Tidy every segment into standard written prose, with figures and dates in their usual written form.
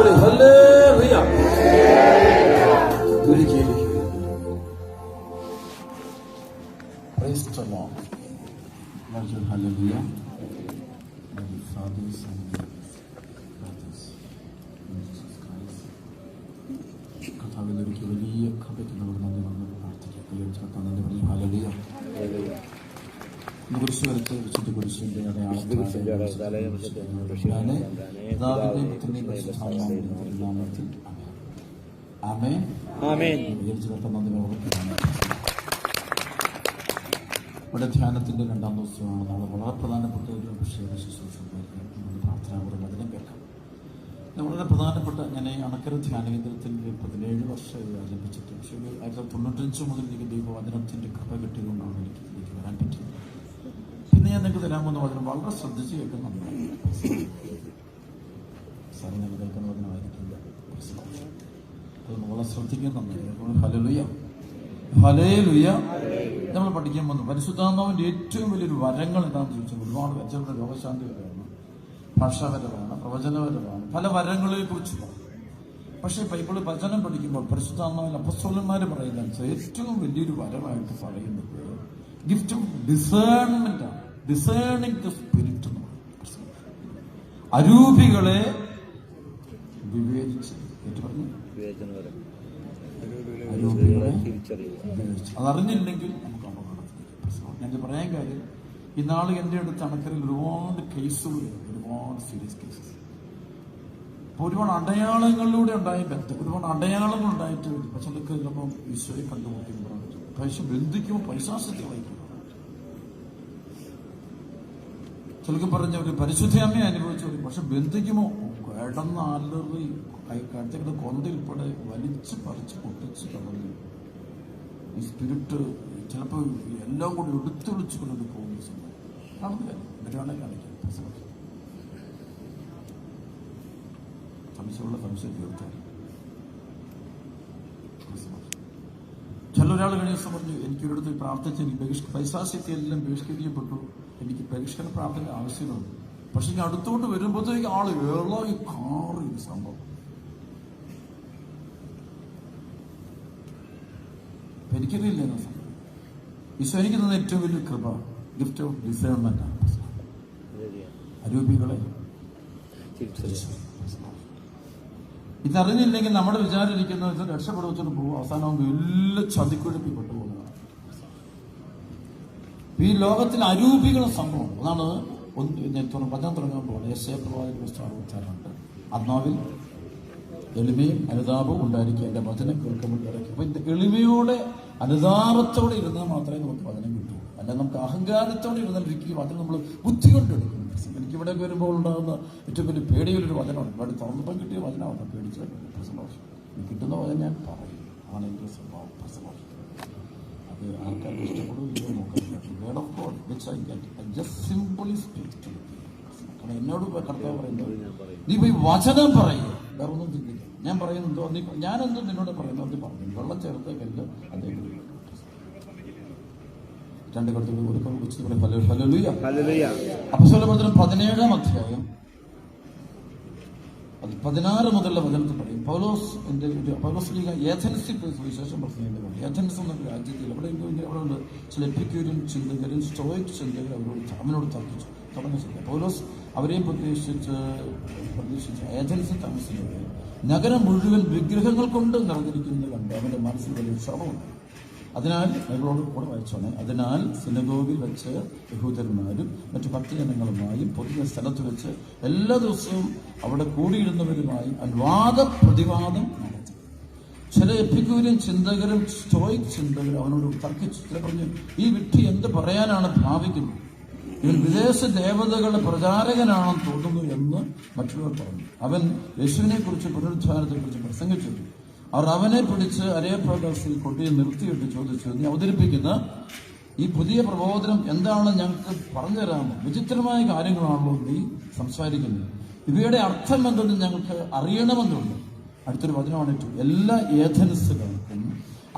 Praise the Lord. Hallelujah. Fathers and brothers in Jesus Christ. കഥാവിലൊരിക്കൽ വലിയ കൃപയ്ക്ക് നമുക്ക് നന്ദി വന്ന് പ്രാർത്ഥിക്കാം. നന്ദി പറഞ്ഞു. ഹല്ലേലൂയ. കുരിശ് വരച്ച് വിശുദ്ധ കുരിശിന്റെ അടയാളത്തിൽ ഇവിടെ ധ്യാനത്തിന്റെ 2ാം ദിവസമാണ്. നമ്മൾ വളരെ പ്രധാനപ്പെട്ട ഒരു അഭിഷേക ശുശ്രൂഷ പ്രാർത്ഥനാപൂർവ്വം അതിനെ കേൾക്കാം. വളരെ പ്രധാനപ്പെട്ട ഞാൻ ഈ അണക്കര ധ്യാന കേന്ദ്രത്തിൽ 17 വർഷം ആരംഭിച്ചിട്ട്, പക്ഷേ 1995 മുതൽ എനിക്ക് ദൈവവചനത്തിന്റെ കൃപ കിട്ടിയതുകൊണ്ടാണ് എനിക്ക് ഇതിലേക്ക് വരാൻ പറ്റിയത്. പിന്നെ ഞാൻ നിങ്ങൾക്ക് തരാൻ പോകുന്ന വചനം വളരെ ശ്രദ്ധിച്ച് കേൾക്കുന്നുണ്ട്. സാറ് നിങ്ങൾ കേൾക്കുന്ന വചനമായിരിക്കില്ല, അത് വളരെ ശ്രദ്ധിക്കുന്നുണ്ട്. Hallelujah, hallelujah. നമ്മൾ പഠിക്കാൻ വന്നു പരിശുദ്ധാത്മാവിന്റെ ഏറ്റവും വലിയൊരു വരങ്ങൾ എന്താണെന്ന് ചോദിച്ചാൽ ഒരുപാട് ചിലരുടെ രോഗശാന്തിപരമാണ്, ഭാഷാപരമാണ്, പ്രവചനപരമാണ്, പല വരങ്ങളെ കുറിച്ച് പറയും. പക്ഷേ ബൈബിളിൽ വചനം പഠിക്കുമ്പോൾ പരിശുദ്ധാത്മാവിൽ അപ്പോസ്തലന്മാർ പറയുന്ന ഏറ്റവും വലിയൊരു വരമായിട്ട് പറയുന്നത് ഗിഫ്റ്റ് ഓഫ് ഡിസേൺമെന്റ് ആണ്. ഡിസേണിംഗ് ദ സ്പിരിറ്റ് എന്ന് പറയും. അരൂപികളെ വിവേചിച്ച് അതറിഞ്ഞില്ലെങ്കിൽ നമുക്ക് അപകടത്തിലേക്ക്. ഞാൻ പറയാൻ കാര്യം, ഇന്നാള് എൻ്റെ അടുത്ത് അണക്കരയിൽ ഒരുപാട് കേസുകൾ, ഒരുപാട് സീരിയസ് കേസസ്. അപ്പോൾ ഒരുപാട് അടയാളങ്ങളിലൂടെ ഉണ്ടായ ബന്ധം, ഒരുപാട് അടയാളങ്ങൾ ഉണ്ടായിട്ട് വരും. പക്ഷെ അതൊക്കെ ചിലപ്പം ഈശോയെ കണ്ടുമുട്ടിക്കുമ്പോൾ പൈസ ബന്ധിക്കുമ്പോൾ പൈസാസത്തെ വഹിക്കും. ചിലക്ക് പറഞ്ഞ ഒരു പരിശുദ്ധാമ്മയെ അനുഭവിച്ചു, പക്ഷെ ബന്ധിക്കുമോ കിടന്ന അലറി കഴുത്തേക്കിട്ട് കൊന്തയിൽപ്പെടെ വലിച്ച് പറിച്ച് പൊട്ടിച്ച് കളഞ്ഞു. ഈ സ്പിരിറ്റ് ചിലപ്പോൾ എല്ലാം കൂടി എടുത്തു വിളിച്ചു കൊണ്ടത് പോകുന്ന സമയം കാണുന്ന കാര്യം മറ്റൊരാളെ കാണിക്കാം. സംശയമുള്ള സംശയം തീർത്താൽ ചിലൊരാൾ കഴിഞ്ഞ ദിവസം പറഞ്ഞു, എനിക്കൊരിടത്ത് പ്രാർത്ഥിച്ച് എനിക്ക് പൈസാസ്യത്തെല്ലാം ബഹിഷ്കരിക്കപ്പെട്ടു, എനിക്ക് പരിഷ്കരണ പ്രാർത്ഥന ആവശ്യമുണ്ട്. പക്ഷെ ഇനി അടുത്തോട്ട് വരുമ്പോഴത്തേക്ക് ആള് ഇളകി കാറി സംഭവം. എനിക്കറിയില്ല എന്ന സംഭവം. ഈശോ എനിക്ക് തന്ന ഏറ്റവും വലിയ കൃപ ഗിഫ്റ്റ് ഓഫ് ഡിസേൺമെന്റ് ആണ്. അരൂപികളെ ഇതറിഞ്ഞില്ലെങ്കിൽ നമ്മുടെ വിചാരം ഇരിക്കുന്നത് രക്ഷപ്പെടുവച്ചിട്ട് പോകും, അവസാനമാകുമ്പോൾ എല്ലാ ചതിക്കുഴപ്പിൽ പെട്ടുപോകുന്നതാണ്. ഈ ലോകത്തിൽ അരൂപികൾ സംഭവം അതാണ്. വചനം തുടങ്ങാൻ പോകണം. യെശയ്യാ പ്രവാചകന്റെ പുസ്തകം 66 ആത്മാവിൽ എളിമയും അനുതാപവും ഉണ്ടായിരിക്കും, എൻ്റെ വചനം കേൾക്കുമ്പോൾ ഇറക്കി. അപ്പൊ ഇത് എളിമയോടെ അനുതാപത്തോടെ ഇരുന്നാൽ മാത്രമേ നമുക്ക് വചനം കിട്ടൂ. അല്ല നമുക്ക് അഹങ്കാരത്തോടെ ഇരുന്നിരിക്കും വചനം നമ്മൾ ബുദ്ധി കൊണ്ടെടുക്കും. എനിക്ക് ഇവിടെ വരുമ്പോൾ ഉണ്ടാകുന്ന ഏറ്റവും വലിയ പേടിയുള്ളൊരു വചനമാണ്. ഇവിടെ തുറന്നപ്പം കിട്ടിയ വചനമാണ് പേടിച്ച് പ്രസംഗം. കിട്ടുന്ന വചനം ഞാൻ പറയും, ആണ് എൻ്റെ സ്വഭാവം. പ്രസംഗം അത് ആൾക്കാർക്ക് ഇഷ്ടപ്പെടുകയോ നോക്കാൻ word of God which I get just simply speak to. കാരണം എന്നോട് കർത്താവ് പറയുന്നത് നീ പോയി വചനം പറയുക, വേറെ ഒന്നും ചിന്തിക്കുക. ഞാൻ പറയുന്നുണ്ടോ നീ ഞാനെന്തോ നിന്നോട് പറയുന്നത് അത് പറഞ്ഞു. വെള്ളം ചേർത്ത് കല്ല് അദ്ദേഹം 2 കടത്തുകൾ കൊടുക്കാൻ വെച്ച് ഹല്ലേലൂയ. അപ്പോസ്തലപ്രവർത്തനം 17-ാം അധ്യായം അത് 16 മുതലുള്ള വചനത്തിൽ പറയും. പൗലോസ് ഏഥൻസിൽ പോയി സുവിശേഷം പ്രസംഗിക്കുന്നത്. ഏഥൻസ് എന്നൊരു രാജ്യത്തിൽ അവിടെ ഉണ്ട് ചില എപ്പിക്യൂരിയൻ ചിന്തകരും സ്റ്റോയിക് ചിന്തകരും അവനോട് തർക്കിച്ചു തുടങ്ങിയില്ല. പൗലോസ് അവരെയും പ്രതീക്ഷിച്ച് ഏഥൻസിൽ താമസിക്കുന്നത് നഗരം മുഴുവൻ വിഗ്രഹങ്ങൾ കൊണ്ട് നിറഞ്ഞിരിക്കുന്നത് കണ്ട് അവന്റെ മനസ്സിൽ വലിയ ക്ഷോഭമുണ്ട്. അതിനാൽ ഞങ്ങളോട് കൂടെ വായിച്ചോണേ. അതിനാൽ സിനഗോഗിൽ വെച്ച് യഹൂദന്മാരും മറ്റു ഭക്തജനങ്ങളുമായും പൊതുവെ സ്ഥലത്ത് വെച്ച് എല്ലാ ദിവസവും അവിടെ കൂടിയിരുന്നവരുമായി വാദപ്രതിവാദം നടത്തി. ചില എപ്പിക്യൂരിയൻ ചിന്തകരും സ്റ്റോയിക് ചിന്തകരും അവനോട് തർക്കിച്ചു. ചില പറഞ്ഞു, ഈ വിഡ്ഢി എന്ത് പറയാനാണ് ഭാവിക്കുന്നത്? ഇവൻ വിദേശ ദേവതകളുടെ പ്രചാരകനാണെന്ന് തോന്നുന്നു എന്ന് മറ്റുള്ളവർ പറഞ്ഞു. അവൻ യേശുവിനെ കുറിച്ച് പുനരുദ്ധാനത്തെ കുറിച്ച് പ്രസംഗിച്ചു. അവർ അവനെ പിടിച്ച് അരേപ്രകാശത്തിൽ കൊണ്ടുപോയി നിർത്തിയിട്ട് ചോദിച്ചു, നീ അവതരിപ്പിക്കുന്ന ഈ പുതിയ പ്രബോധനം എന്താണെന്ന് ഞങ്ങൾക്ക് പറഞ്ഞു തരാമോ? വിചിത്രമായ കാര്യങ്ങളാണല്ലോ നീ സംസാരിക്കുന്നത്. ഇവയുടെ അർത്ഥം എന്തെന്ന് ഞങ്ങൾക്ക് അറിയണമെന്നുണ്ട്. അടുത്തൊരു വചനമാണ് എല്ലാ ഏഥൻസുകൾക്കും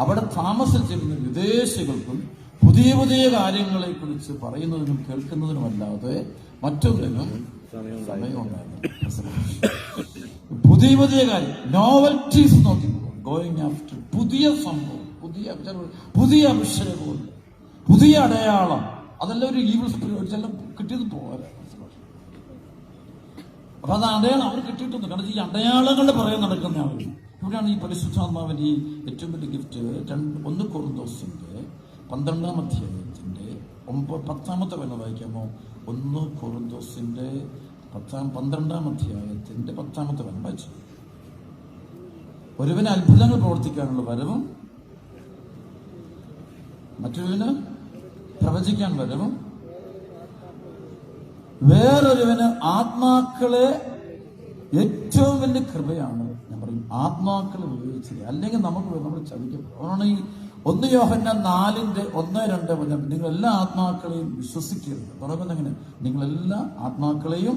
അവിടെ താമസിച്ചിരുന്ന വിദേശികൾക്കും പുതിയ പുതിയ കാര്യങ്ങളെ കുറിച്ച് പറയുന്നതിനും കേൾക്കുന്നതിനുമല്ലാതെ മറ്റൊന്നിനും സമയമുണ്ടായിരുന്നു. പുതിയ കാര്യം, നോവൽറ്റീസ് നോക്കി ഗോയിങ് ആഫ്റ്റർ പുതിയ സംഭവം, പുതിയ അഭിഷേകം, പുതിയ അടയാളം. അതെല്ലാം ഒരു ഈവിൾ സ്പിരിറ്റ് ചെല്ലാം കിട്ടിയത് പോരാ. അപ്പൊ അത് അടയാളം അവർ കിട്ടിയിട്ടുണ്ട്. കാരണം ഈ അടയാളങ്ങളുടെ പറയാൻ നടക്കുന്ന ആളുകൾ. ഇവിടെയാണ് ഈ പരിശുദ്ധാത്മാവിന്റെ ഈ ഏറ്റവും വലിയ ഗിഫ്റ്റ്. 1 കൊറിന്തോസിന്റെ 12-ാം അധ്യായത്തിന്റെ 10-ാമത്തെ വചനം വായിക്കാമോ? 1 കൊറിന്തോസിന്റെ 12-ാം അധ്യായത്തിന്റെ 10-ാമത്തെ വചനം വായിച്ചു. ഒരുവന് അത്ഭുതങ്ങൾ പ്രവർത്തിക്കാനുള്ള വരവും മറ്റൊരുവന് പ്രവചിക്കാൻ വരവും വേറൊരുവന് ആത്മാക്കളെ, ഏറ്റവും വലിയ കൃപയാണ് ഞാൻ പറയും ആത്മാക്കളെ ഉപയോഗിച്ചത്. അല്ലെങ്കിൽ നമ്മൾ ചതിക്കും. അതുകൊണ്ടാണ് ഈ 1 യോഹന്നാൻ 4:1-2 പറഞ്ഞാൽ നിങ്ങളെല്ലാ ആത്മാക്കളെയും വിശ്വസിക്കരുത്. തുടങ്ങുന്ന എങ്ങനെ? നിങ്ങളെല്ലാ ആത്മാക്കളെയും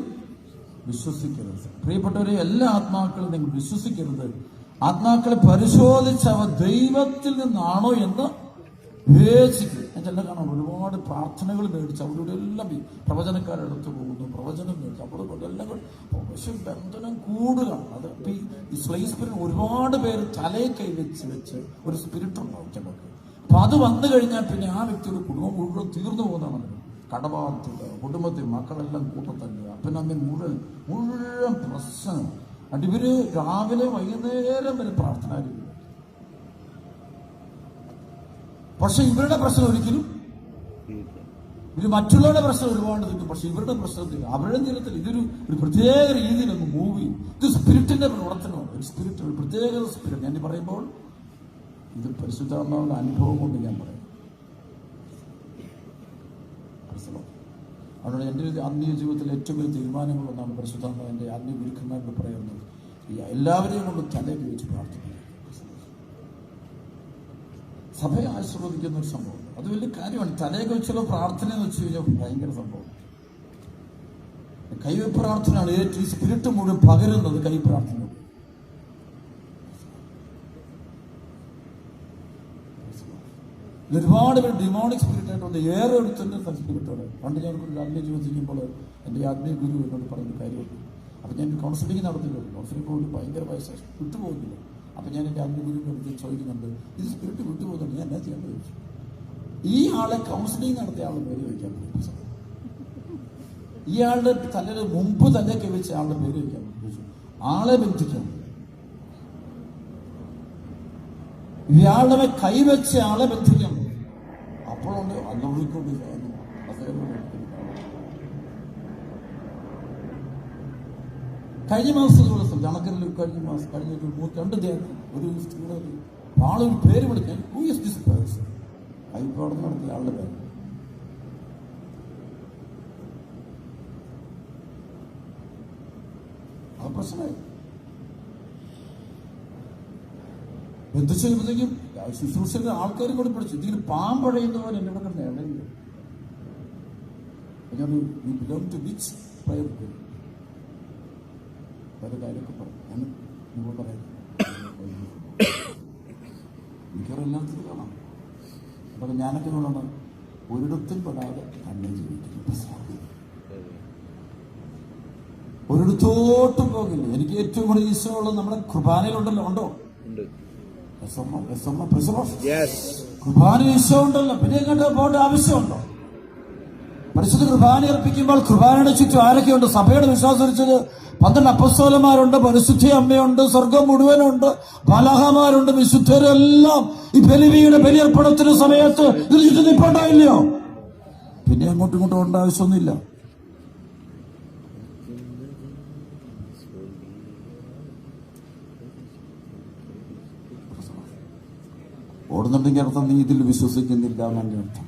വിശ്വസിക്കരുത്. പ്രിയപ്പെട്ടവരെ, എല്ലാ ആത്മാക്കളെയും നിങ്ങൾ വിശ്വസിക്കരുത്. ആത്മാക്കളെ പരിശോധിച്ച് അവ ദൈവത്തിൽ നിന്നാണോ എന്ന് വിവേചിക്കും. എല്ലാം കാണാം. ഒരുപാട് പ്രാർത്ഥനകൾ മേടിച്ച് അവിടെ എല്ലാം ഈ പ്രവചനക്കാരെടുത്ത് പോകുന്നു, പ്രവചനം മേടിച്ച് അവിടെ എല്ലാം. പക്ഷെ ബന്ധനം കൂടുതലാണ്. അത് ഈ സ്ലൈസ് സ്പിരിറ്റ് ഒരുപാട് പേര് തലയെ കൈവച്ച് ഒരു സ്പിരിറ്റ് ഉണ്ടാവും ചിലർക്ക്. അപ്പൊ അത് വന്നു കഴിഞ്ഞാൽ പിന്നെ ആ വ്യക്തിയുടെ കുടുംബം മുഴുവൻ തീർന്നു പോകുന്നതാണ്. കടബാധ്യത, കുടുംബത്തിൽ മക്കളെല്ലാം കൂട്ടത്തല്ല, അപ്പനമ്മ മുഴുവൻ പ്രശ്നം. അത് ഇവര് രാവിലെ വൈകുന്നേരം വരെ പ്രാർത്ഥന. പക്ഷെ ഇവരുടെ പ്രശ്നം ഒരിക്കലും, ഇവര് മറ്റുള്ളവരുടെ പ്രശ്നം ഒരുപാട് തീർക്കും. പക്ഷെ ഇവരുടെ പ്രശ്നത്തിൽ, അവരുടെ ജീവിതത്തിൽ ഇതൊരു പ്രത്യേക രീതിയിൽ ഒന്ന് മൂവ് ചെയ്യും. ഇത് സ്പിരിറ്റിന്റെ പ്രവർത്തനമാണ്. ഒരു സ്പിരിറ്റ്, ഒരു പ്രത്യേക സ്പിരിറ്റ്. ഞാൻ പറയുമ്പോൾ ഇത് പരിശുദ്ധാത്മാവിന്റെ അനുഭവം കൊണ്ട് ഞാൻ പറയും. അതുകൊണ്ട് എൻ്റെ ആത്മീയ ജീവിതത്തിലെ ഏറ്റവും വലിയ തീരുമാനങ്ങളൊന്നാണ് പരിശുദ്ധാത്മാവിന്റെ ആത്മീയ ഗുരുക്കന്മാരോട് പറയുന്നത്. എല്ലാവരെയും കൊണ്ട് തലയിൽ വെച്ച് പ്രാർത്ഥിക്കുക. സഭയെ ആശീർവദിക്കുന്ന ഒരു സംഭവം. അത് വലിയ കാര്യമാണ്. തലയൊക്കെ വെച്ചുള്ള പ്രാർത്ഥന എന്ന് വെച്ച് കഴിഞ്ഞാൽ ഭയങ്കര സംഭവം. കൈവെപ്പ് പ്രാർത്ഥനയാണ് ഏറ്റവും സ്പിരിറ്റ് മുഴുവൻ പകരുന്നത്. കൈ പ്രാർത്ഥന ഒരുപാട് പേര് ഡിമോണിക് സ്പിരിറ്റ് ആയിട്ടുണ്ട്. ഏറെ എടുത്തന്നെ സ്പിരിറ്റോടെ. പണ്ട് ഞാനൊരു ആത്മീയ ജീവിച്ചിരിക്കുമ്പോൾ എൻ്റെ ആത്മീയ ഗുരു എന്നോട് പറഞ്ഞ കാര്യമുണ്ട്. അപ്പം ഞാൻ കൗൺസിലിംഗ് നടത്തിയിട്ടുണ്ട്. കൗൺസിലിംഗ് പോലും ഭയങ്കര വയസ്സായി വിട്ടുപോകുന്നില്ല. അപ്പം ഞാൻ എൻ്റെ ആത്മീയ ഗുരുവിൻ്റെ അടുത്ത് ചോദിക്കുന്നുണ്ട്, ഇത് സ്പിരിറ്റ് വിട്ടുപോകുന്നുണ്ട്, ഞാൻ എന്നാ ചെയ്യാൻ ചോദിച്ചു. ഈ ആളെ കൗൺസിലിംഗ് നടത്തിയ ആളുടെ പേര് വയ്ക്കാൻ പറ്റും. ഇയാളുടെ തലയിൽ മുമ്പ് തലയൊക്കെ വെച്ച് ആളുടെ പേര് വയ്ക്കാൻ പറ്റും. ആളെ ബന്ധിക്കാൻ, ഇയാളുടെ കൈവച്ച് ആളെ ബന്ധിക്കാൻ. അപ്പോഴുണ്ട് അല്ലവിളിക്കൊണ്ട് കഴിഞ്ഞ മാസം ജണക്കലിൽ കഴിഞ്ഞൊരു 2 ഒരു സ്ത്രീയുടെ ആളൊരു പേര് വിളിക്കാൻ കൈപ്രവർത്തനം നടത്തിയ ആളുടെ പേര്. അത് പ്രശ്നമായി. എന്ത് ചെയ്യുമ്പോഴത്തേക്കും ശുശ്രൂഷയുടെ ആൾക്കാരും കൂടി പഠിച്ചു. ഇതിന് പാമ്പഴയുന്ന പോലെ എന്നെ ഇവിടെ നേടയില്ല. പല കാര്യമൊക്കെ പറഞ്ഞു. ഞാൻ നിങ്ങൾ പറയാം, മിക്കവാറും എല്ലാത്തിനും കാണാം. അപ്പൊ ഞാനൊക്കെ കൊണ്ടാണ് ഒരിടത്തും പെടാതെ തന്നെ ജീവിക്കുന്നത്. ഒരിടത്തോട്ടും പോകില്ല. എനിക്ക് ഏറ്റവും കൂടുതൽ ഇഷ്ടമുള്ളത് നമ്മുടെ കുർബാനയിലുണ്ടല്ലോ. ഉണ്ടോ? കുർബാന ഈശോ ഉണ്ടല്ലോ. പിന്നെ എങ്ങോട്ട് പോകേണ്ട ആവശ്യമുണ്ടോ? പരിശുദ്ധ കുർബാന അർപ്പിക്കുമ്പോൾ കുർബാനയുടെ ചുറ്റും ആരൊക്കെയുണ്ട്? സഭയുടെ വിശ്വാസം വെച്ചത് 12 അപ്പോസ്തലന്മാരുണ്ട്, പരിശുദ്ധ അമ്മയുണ്ട്, സ്വർഗം മുഴുവനുണ്ട്, ബാലഹമാരുണ്ട്, വിശുദ്ധരെല്ലാം ഈ ബലിയുടെ ബലിയർപ്പണത്തിന് സമയത്ത് ഇതിൽ ചുറ്റും നിൽപ്പുണ്ടായില്ലയോ? പിന്നെ അങ്ങോട്ടും ഇങ്ങോട്ടും പോകേണ്ട ആവശ്യമൊന്നുമില്ല. ഓടുന്നുണ്ടെങ്കിൽ അർത്ഥം നീ ഇതിൽ വിശ്വസിക്കുന്നില്ല എന്നല്ല അർത്ഥം.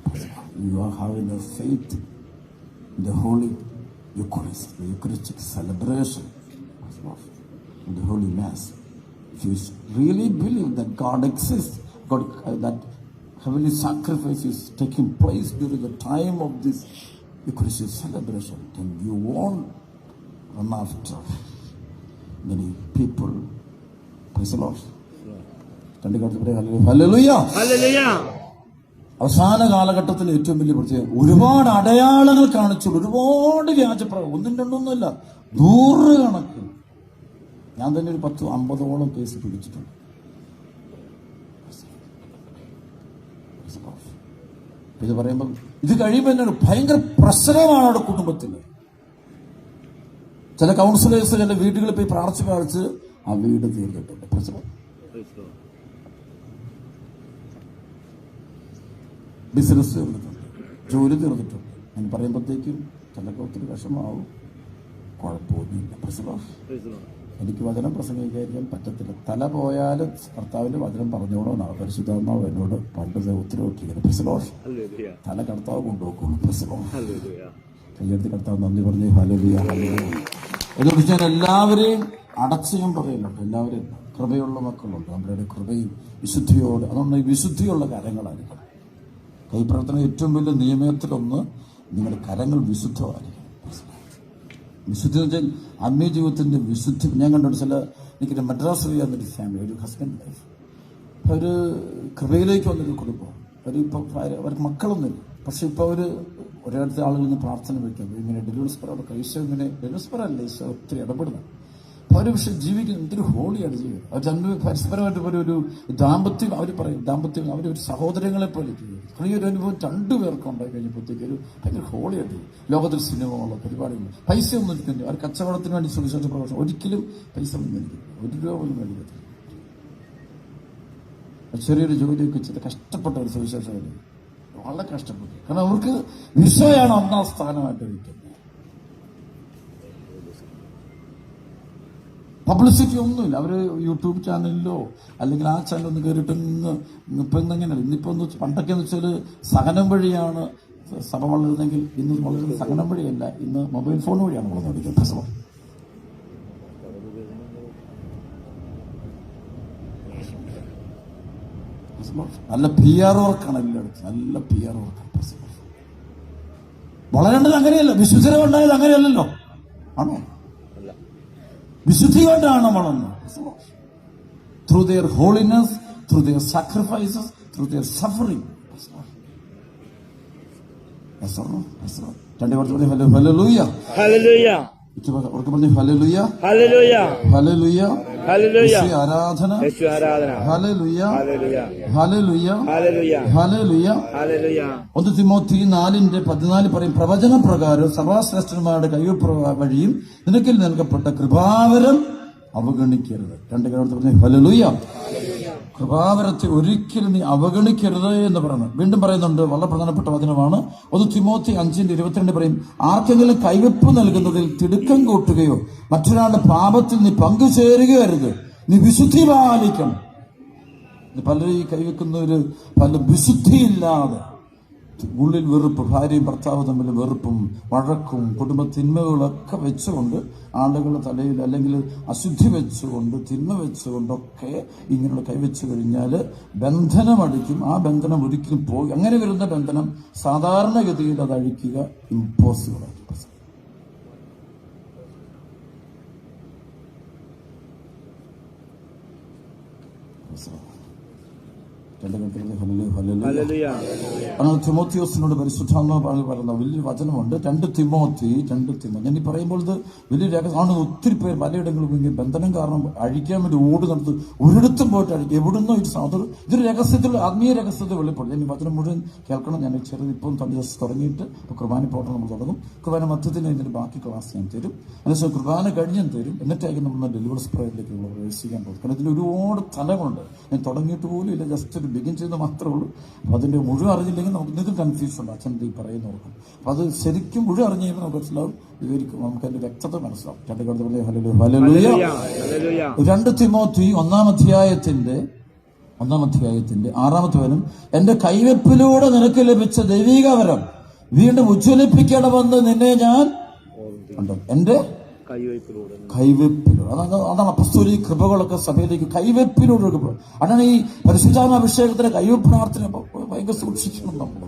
You are having a faith in the Holy Eucharist, the Eucharistic celebration of the Holy Mass. If you really believe that God exists, God, that heavenly sacrifice is taking place during the time of this Eucharistic celebration, then you won't run after many people. Praise the Lord. അവസാന കാലഘട്ടത്തിൽ ഏറ്റവും വലിയ പ്രത്യേകത ഒരുപാട് അടയാളങ്ങൾ കാണിച്ചുള്ളൂ. ഒരുപാട് വ്യാജപ്രവചനം, 1 2 ഒന്നുമല്ല, 100 കണക്കിന്. ഞാൻ ഞാൻ തന്നെ ഒരു 10-50ഓളം കേസ് പിടിച്ചിട്ടുണ്ട്. ഇത് പറയുമ്പോൾ ഇത് കഴിയുമ്പോൾ എന്നാണ് ഭയങ്കര പ്രശ്നമാണ് അവിടെ കുടുംബത്തിൽ. ചില കൗൺസിലേഴ്സ് ചില വീടുകളിൽ പോയി പ്രാർത്ഥിച്ച് ആ വീട് തീർന്നിട്ടുണ്ട്. പ്രശ്നം ബിസിനസ് തീർന്നിട്ടുണ്ട്, ജോലി തീർന്നിട്ടുണ്ട്. ഞാൻ പറയുമ്പോഴത്തേക്കും ചിലക്ക് ഒത്തിരി വിഷമാവും. കുഴപ്പമൊന്നുമില്ല. പ്രശ്നം എനിക്ക് വചനം പ്രസംഗിക്കാൻ പറ്റത്തില്ല. തല പോയാലും കർത്താവിന്റെ വചനം പറഞ്ഞോളൂന്നാണ് പരിശുദ്ധാത്മാവ് എന്നോട് പണ്ട് ഉത്തരവിട്ടിരിക്കുന്നത്. പ്രസലോഷ് തല കർത്താവ് കൊണ്ടുപോക്കുള്ളൂ. പ്രസലോഷ് കയ്യെടുത്ത് കർത്താവ് നന്ദി പറഞ്ഞ് ഹല്ലേലൂയ ഹല്ലേലൂയ. അതുകൊണ്ട് ഞാൻ എല്ലാവരെയും അടച്ച് ഞാൻ പറയുന്നുണ്ട്. എല്ലാവരെയും കൃപയുള്ള മക്കളുണ്ട്. നമ്മുടെ കൃപയും വിശുദ്ധിയോട്, അതുകൊണ്ട് ഈ വിശുദ്ധിയുള്ള കരങ്ങളായിരിക്കണം. കൈപ്രവർത്തന ഏറ്റവും വലിയ നിയമത്തിലൊന്ന് നിങ്ങളുടെ കരങ്ങൾ വിശുദ്ധമായിരിക്കണം. വിശുദ്ധി എന്ന് വെച്ചാൽ ആത്മീയ ജീവിതത്തിന്റെ വിശുദ്ധി. ഞാൻ കണ്ടു എനിക്കൊരു മദ്രാസ് എന്നൊരു ഫാമിലി, ഒരു ഹസ്ബൻഡ് വൈഫ്, അവർ കൃപയിലേക്ക് വന്നൊരു കുടുംബം. അവരിപ്പോൾ അവർക്ക് മക്കളൊന്നുമില്ല. പക്ഷെ ഇപ്പോൾ അവർ ഒരിടത്ത് ആളുകളിൽ നിന്ന് പ്രാർത്ഥന വയ്ക്കും. ഇങ്ങനെ ഡെലിവറിസ്പർ അവിടെ ഈശോ ഇങ്ങനെ ഡെലിവറിസ്പർ അല്ല, ഈശോ ഒത്തിരി ഇടപെടുന്നു. അപ്പോൾ അവർ പക്ഷെ ജീവിക്കുന്നത് എന്തൊരു ഹോളിയാണ് ജീവിതം. അവർ രണ്ട് പരസ്പരമായിട്ട് ഒരു ദാമ്പത്യം, അവർ പറയും ദാമ്പത്യം, അവരൊരു സഹോദരങ്ങളെ പോലെ ചെയ്യും. ഈ ഒരു അനുഭവം രണ്ടുപേർക്കും ഉണ്ടായി കഴിഞ്ഞപ്പോഴത്തേക്ക് ഒരു ഭയങ്കര ഹോളിയായിട്ട് ലോകത്തിൽ സിനിമകളോ പരിപാടികൾ, പൈസ ഒന്നും ഇരിക്കുന്നു. അവർ കച്ചവടത്തിന് വേണ്ടി സുവിശേഷ പ്രവർത്തനം ഒരിക്കലും പൈസ ഒന്നും മേടിക്കില്ല, 1 രൂപ പോലും മേടിക്കത്തില്ല. ചെറിയൊരു ജോലിയൊക്കെ ചെയ്ത് കഷ്ടപ്പെട്ട ഒരു സുവിശേഷം വളരെ കഷ്ടപ്പെട്ടു. കാരണം അവർക്ക് ഈശോയാണ് ഒന്നാം സ്ഥാനമായിട്ട് വയ്ക്കുന്നത്. പബ്ലിസിറ്റി ഒന്നുമില്ല. അവർ യൂട്യൂബ് ചാനലിലോ അല്ലെങ്കിൽ ആ ചാനലൊന്ന് കയറിയിട്ട് ഇപ്പം ഇന്നെങ്ങനെയല്ല. ഇന്നിപ്പോൾ ഒന്ന് പണ്ടൊക്കെ എന്ന് വെച്ചാൽ സഹനം വഴിയാണ് സഭ വളരുന്നെങ്കിൽ ഇന്ന് വളരുന്നത് സഹനം വഴിയല്ല, ഇന്ന് മൊബൈൽ ഫോൺ വഴിയാണ് വളർന്നുകൊണ്ടിരിക്കുന്നത് സഭ. നല്ല PR വർക്കാണ് എല്ലായിടത്തും, നല്ല PR വർക്കാണ്. വളരേണ്ടത് അങ്ങനെയല്ല, വിശുദ്ധരം ഉണ്ടായത് അങ്ങനെയല്ലല്ലോ. ആണോ? വിശുദ്ധി കൊണ്ടാണ് വളർന്നത്. Through their holiness, through their sacrifices, through their suffering. രണ്ടേ കുറച്ച് പറഞ്ഞു ഹല്ലേലൂയ ഹല്ലേലൂയ. ഉറക്കെ പറഞ്ഞു ഹല്ലേലൂയ ഹല്ലേലൂയ ഹല്ലേലൂയ ഹല്ലേലൂയ. ആരാധന ഹല്ലേലൂയ ഹല്ലേലൂയ ഹല്ലേലൂയ ഹല്ലേലൂയ. 1 തിമോത്തി 4:14 പറയും, പ്രവചന പ്രകാരം സഭാശ്രേഷ്ഠന്മാരുടെ കൈവപ്പ് വഴിയും നിനക്കിൽ നൽകപ്പെട്ട കൃപാവരം അവഗണിക്കരുത്. 2 പറഞ്ഞു ഹല്ലേലൂയ. കൃപാവരത്തെ ഒരിക്കലും നീ അവഗണിക്കരുത് എന്ന് പറയുന്നു. വീണ്ടും പറയുന്നുണ്ട്, വളരെ പ്രധാനപ്പെട്ട വചനമാണ്. 1 തിമോത്തി 5:22 പറയും, ആർക്കെങ്കിലും കൈവപ്പ് നൽകുന്നതിൽ തിടുക്കം കൂട്ടുകയോ മറ്റൊരാളുടെ പാപത്തിൽ നീ പങ്കുചേരുകയോ അരുത്. നീ വിശുദ്ധി പാലിക്കണം. പലരും ഈ കൈവെക്കുന്നവര് പല വിശുദ്ധിയില്ലാതെ ഉള്ളിൽ വെറുപ്പ്, ഭാര്യയും ഭർത്താവ് തമ്മിൽ വെറുപ്പും വഴക്കും കുടുംബ തിന്മകളൊക്കെ വെച്ചുകൊണ്ട് ആളുകളുടെ തലയിൽ അല്ലെങ്കിൽ അശുദ്ധി വെച്ചുകൊണ്ട് തിന്മ വെച്ചുകൊണ്ടൊക്കെ ഇങ്ങനെയുള്ള കൈവച്ചു കഴിഞ്ഞാൽ ബന്ധനമടിക്കും. ആ ബന്ധനം ഒരിക്കലും പോയി, അങ്ങനെ വരുന്ന ബന്ധനം സാധാരണഗതിയിൽ അത് അഴിക്കുക ഇമ്പോസിബിൾ ആയിരിക്കും. അങ്ങനെ തിമോത്തിയോസിനോട് പരിശുദ്ധാത്മാവ് പറയുന്ന വലിയൊരു വചനമുണ്ട്. 2 തിമോത്തി. ഞാൻ ഈ പറയുമ്പോൾ ഇത് വലിയ ആണ്. ഒത്തിരി പേർ പലയിടങ്ങളും ഇങ്ങനെ ബന്ധനം കാരണം അഴിക്കാൻ വേണ്ടി ഓടി നടത്ത് ഒരിടത്തും പോയിട്ട് അഴിക്കും. എവിടുന്നോ ഇത് ഇതൊരു രഹസ്യത്തിൽ, ആത്മീയ രഹസ്യത്തിൽ വെളിപ്പെടും. ഞാൻ ഈ വചനം മുഴുവൻ കേൾക്കണം. ഞാൻ ചെറുത് ഇപ്പം തുടങ്ങിയിട്ട് കുർബാന പോട്ടം നമ്മൾ തുടങ്ങും. കുർബാന മധ്യത്തിൽ ഇതിന്റെ ബാക്കി ക്ലാസ് ഞാൻ തരും. അതിനുശേഷം കുർബാന കഴിഞ്ഞും തരും. എന്നിട്ടായിരിക്കും നമ്മൾ ഡെലിവറൻസ് പ്രയറിലേക്ക് നമ്മൾ പ്രവേശിക്കാൻ പോകും. കാരണം ഇതിൽ ഒരുപാട് തലങ്ങളുണ്ട്. ഞാൻ തുടങ്ങിയിട്ട് പോലും ഇല്ല, ജസ്റ്റ് ഒരു ബിഗിൻ ചെയ്യുന്നത് മാത്രമേ ഉള്ളൂ. അപ്പൊ അതിന്റെ മുഴുവൻ അറിഞ്ഞില്ലെങ്കിൽ നമുക്ക് നിങ്ങൾക്ക് കൺഫ്യൂഷൻ ഉണ്ട്. അച്ഛൻ ഈ പറയുന്നവർക്കും അപ്പൊ അത് ശരിക്കും മുഴുവൻ അറിഞ്ഞു കഴിയുമ്പോൾ നമുക്ക് മനസ്സിലാവും, വിവരിക്കും, നമുക്ക് അതിന്റെ വ്യക്തത മനസ്സിലാവും. 2 തിമോത്തി 1-ാം അധ്യായത്തിന്റെ 6-ാമത്തെ വചനം, എന്റെ കൈവെപ്പിലൂടെ നിനക്ക് ലഭിച്ച ദൈവിക വരം വീണ്ടും ഉജ്ജ്വലിപ്പിക്കണമെന്ന് നിന്നെ ഞാൻ എന്റെ കൈവെപ്പിലൂടെ. അതാണ് അപ്പസ്തോലിക കൃപകളൊക്കെ സഭയിലേക്ക് കൈവെപ്പിലൂടെ. അതാണ് ഈ പരിശുദ്ധാത്മാഭിഷേകത്തിന്റെ കൈവെപ്പ് പ്രാർത്ഥന ഭയങ്കര സൂക്ഷിക്കണം നമ്മൾ.